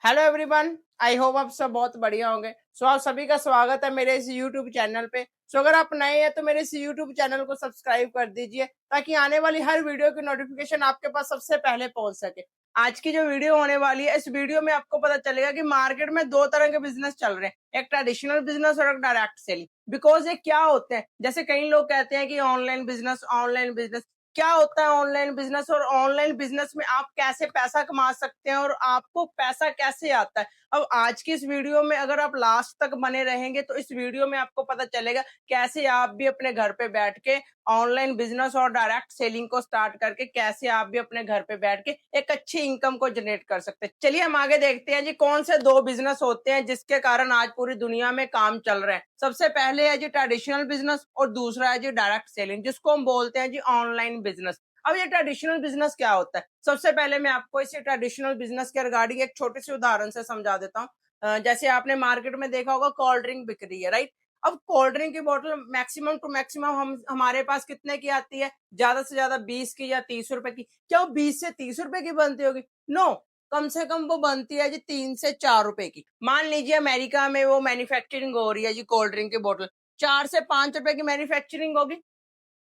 Hello everyone. I hope आप सब बहुत बढ़िया होंगे। आप सभी का स्वागत है मेरे इस यूट्यूब चैनल पे। अगर आप नए हैं तो मेरे इस यूट्यूब चैनल को सब्सक्राइब कर दीजिए ताकि आने वाली हर वीडियो की नोटिफिकेशन आपके पास सबसे पहले पहुंच सके। आज की जो वीडियो होने वाली है, इस वीडियो में आपको पता चलेगा कि मार्केट में दो तरह के बिजनेस चल रहे हैं, एक ट्रेडिशनल बिजनेस और एक डायरेक्ट सेलिंग। बिकॉज ये क्या होते हैं, जैसे कई लोग कहते हैं कि ऑनलाइन बिजनेस क्या होता है। ऑनलाइन बिजनेस और ऑनलाइन बिजनेस में आप कैसे पैसा कमा सकते हैं और आपको पैसा कैसे आता है। अब आज की इस वीडियो में अगर आप लास्ट तक बने रहेंगे तो इस वीडियो में आपको पता चलेगा कैसे आप भी अपने घर पे बैठ के ऑनलाइन बिजनेस और डायरेक्ट सेलिंग को स्टार्ट करके कैसे आप भी अपने घर पे बैठ के एक अच्छी इनकम को जनरेट कर सकते हैं। चलिए हम आगे देखते हैं जी कौन से दो बिजनेस होते हैं जिसके कारण आज पूरी दुनिया में काम चल रहा है। सबसे पहले है जी ट्रेडिशनल बिजनेस और दूसरा है जी डायरेक्ट सेलिंग, जिसको हम बोलते हैं जी ऑनलाइन बिजनेस। अब ये ट्रेडिशनल बिजनेस क्या होता है, सबसे पहले मैं आपको इसे ट्रेडिशनल बिजनेस के रिगार्डिंग एक छोटे से उदाहरण से समझा देता हूँ। जैसे आपने मार्केट में देखा होगा कोल्ड ड्रिंक बिक रही है, राइट। अब कोल्ड ड्रिंक की बोतल मैक्सिमम टू मैक्सिमम हम हमारे पास कितने की आती है, ज्यादा से ज्यादा 20 की या 30 रुपए की। क्या वो 20 से 30 रुपए की बनती होगी? नो, कम से कम वो बनती है जी 3 से 4 रुपए की। मान लीजिए अमेरिका में वो मैन्युफैक्चरिंग हो रही है जी कोल्ड ड्रिंक की बोतल, 4 से 5 रुपए की मैन्युफैक्चरिंग होगी।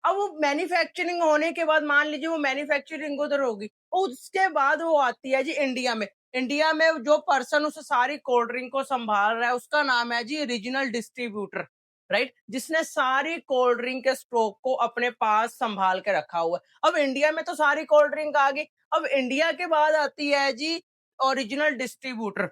अब वो मैन्युफैक्चरिंग होने के बाद मान लीजिए वो मैन्युफैक्चरिंग उधर होगी, उसके बाद वो आती है जी इंडिया में। इंडिया में जो पर्सन उस सारी कोल्ड ड्रिंक को संभाल रहा है उसका नाम है जी रीजनल डिस्ट्रीब्यूटर, राइट, जिसने सारी कोल्ड ड्रिंक के स्टॉक को अपने पास संभाल के रखा हुआ है। अब इंडिया में तो सारी कोल्ड ड्रिंक आ गई, अब इंडिया के बाद आती है जी ओरिजिनल डिस्ट्रीब्यूटर।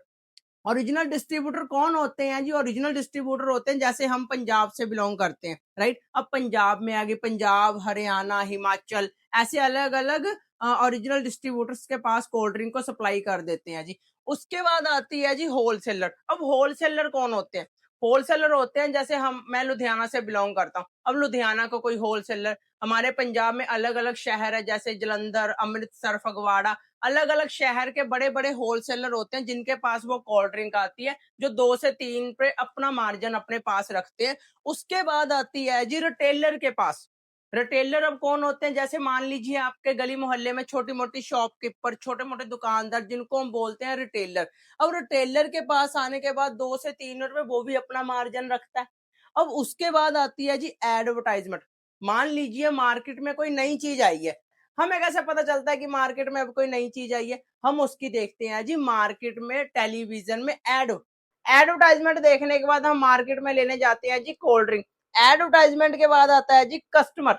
ओरिजिनल डिस्ट्रीब्यूटर कौन होते हैं जी? ओरिजिनल डिस्ट्रीब्यूटर होते हैं जैसे हम पंजाब से बिलोंग करते हैं, राइट। अब पंजाब में आगे पंजाब, हरियाणा, हिमाचल, ऐसे अलग अलग ओरिजिनल डिस्ट्रीब्यूटर्स के पास कोल्ड ड्रिंक को सप्लाई कर देते हैं जी। उसके बाद आती है जी होलसेलर। अब होलसेलर कौन होते हैं? होलसेलर होते हैं जैसे मैं लुधियाना से बिलोंग करता हूँ। अब लुधियाना को कोई होलसेलर, हमारे पंजाब में अलग अलग शहर है जैसे जलंधर, अमृतसर, फगवाड़ा, अलग अलग शहर के बड़े बड़े होलसेलर होते हैं जिनके पास वो कोल्ड ड्रिंक आती है, जो 2 से 3 पे अपना मार्जिन अपने पास रखते हैं। उसके बाद आती है जी रिटेलर के पास। रिटेलर अब कौन होते हैं? जैसे मान लीजिए आपके गली मोहल्ले में छोटी मोटी शॉपकीपर, छोटे मोटे दुकानदार, जिनको हम बोलते हैं रिटेलर। अब रिटेलर के पास आने के बाद 2 से 3 रुपए वो भी अपना मार्जिन रखता है। अब उसके बाद आती है जी एडवर्टाइजमेंट। मान लीजिए मार्केट में कोई नई चीज आई है, हमें कैसे पता चलता है कि मार्केट में अब कोई नई चीज आई है? हम उसकी देखते हैं जी मार्केट में टेलीविजन में एडवर्टाइजमेंट देखने के बाद हम मार्केट में लेने जाते हैं जी कोल्ड ड्रिंक। एडवर्टाइजमेंट के बाद आता है जी कस्टमर,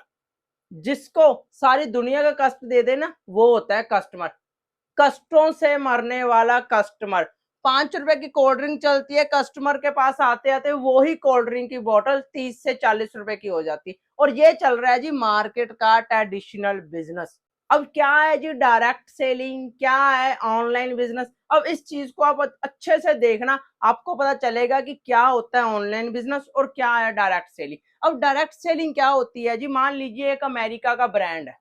जिसको सारी दुनिया का कष्ट दे देना वो होता है कस्टमर। कष्टों से मरने वाला कस्टमर। 5 रुपए की कोल्ड ड्रिंक चलती है, कस्टमर के पास आते आते वो ही कोल्ड ड्रिंक की बोतल 30 से 40 रुपए की हो जाती है। और ये चल रहा है जी मार्केट का ट्रेडिशनल बिजनेस। अब क्या है जी डायरेक्ट सेलिंग, क्या है ऑनलाइन बिजनेस? अब इस चीज को आप अच्छे से देखना, आपको पता चलेगा कि क्या होता है ऑनलाइन बिजनेस और क्या है डायरेक्ट सेलिंग। अब डायरेक्ट सेलिंग क्या होती है जी? मान लीजिए एक अमेरिका का ब्रांड है,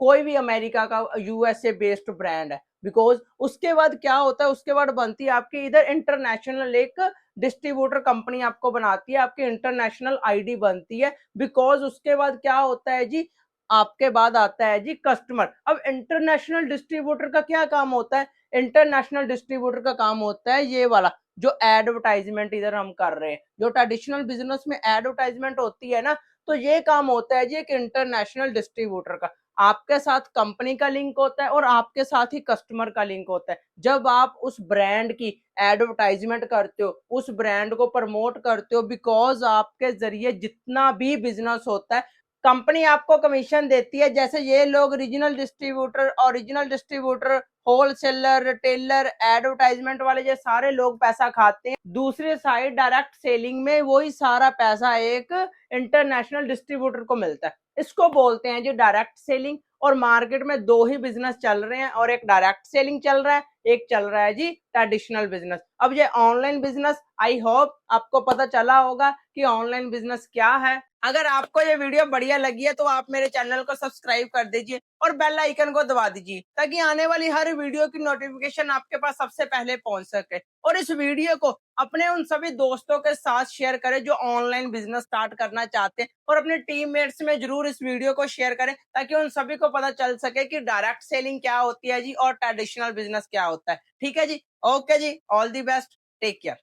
कोई भी अमेरिका का यूएसए बेस्ड ब्रांड है। बिकॉज उसके बाद क्या होता है, उसके बाद बनती है आपकी इधर इंटरनेशनल एक डिस्ट्रीब्यूटर कंपनी आपको बनाती है, आपकी इंटरनेशनल आईडी बनती है। बिकॉज उसके बाद क्या होता है जी, आपके बाद आता है जी कस्टमर। अब इंटरनेशनल डिस्ट्रीब्यूटर का क्या काम होता है? इंटरनेशनल डिस्ट्रीब्यूटर का काम होता है ये वाला, जो एडवर्टाइजमेंट इधर हम कर रहे हैं, जो ट्रेडिशनल बिजनेस में एडवर्टाइजमेंट होती है ना, तो ये काम होता है जी एक इंटरनेशनल डिस्ट्रीब्यूटर का। आपके साथ कंपनी का लिंक होता है और आपके साथ ही कस्टमर का लिंक होता है। जब आप उस ब्रांड की एडवर्टाइजमेंट करते हो, उस ब्रांड को प्रमोट करते हो, बिकॉज आपके जरिए जितना भी बिजनेस होता है कंपनी आपको कमीशन देती है। जैसे ये लोग regional distributor, original distributor, wholesaler, retailer, advertisement वाले, ये सारे लोग पैसा खाते हैं। दूसरी साइड डायरेक्ट सेलिंग में वही सारा पैसा एक इंटरनेशनल डिस्ट्रीब्यूटर को मिलता है। इसको बोलते हैं जी डायरेक्ट सेलिंग। और मार्केट में दो ही बिजनेस चल रहे हैं, और एक डायरेक्ट सेलिंग चल रहा है, एक चल रहा है जी ट्रेडिशनल बिजनेस। अब ये ऑनलाइन बिजनेस, आई होप आपको पता चला होगा कि ऑनलाइन बिजनेस क्या है। अगर आपको ये वीडियो बढ़िया लगी है तो आप मेरे चैनल को सब्सक्राइब कर दीजिए और बेल आइकन को दबा दीजिए ताकि आने वाली हर वीडियो की नोटिफिकेशन आपके पास सबसे पहले पहुंच सके। और इस वीडियो को अपने उन सभी दोस्तों के साथ शेयर करें जो ऑनलाइन बिजनेस स्टार्ट करना चाहते हैं, और अपने टीममेट्स में जरूर इस वीडियो को शेयर करें ताकि उन सभी को पता चल सके कि डायरेक्ट सेलिंग क्या होती है जी और ट्रेडिशनल बिजनेस क्या होता है। ठीक है जी, ओके जी, all the best, take care.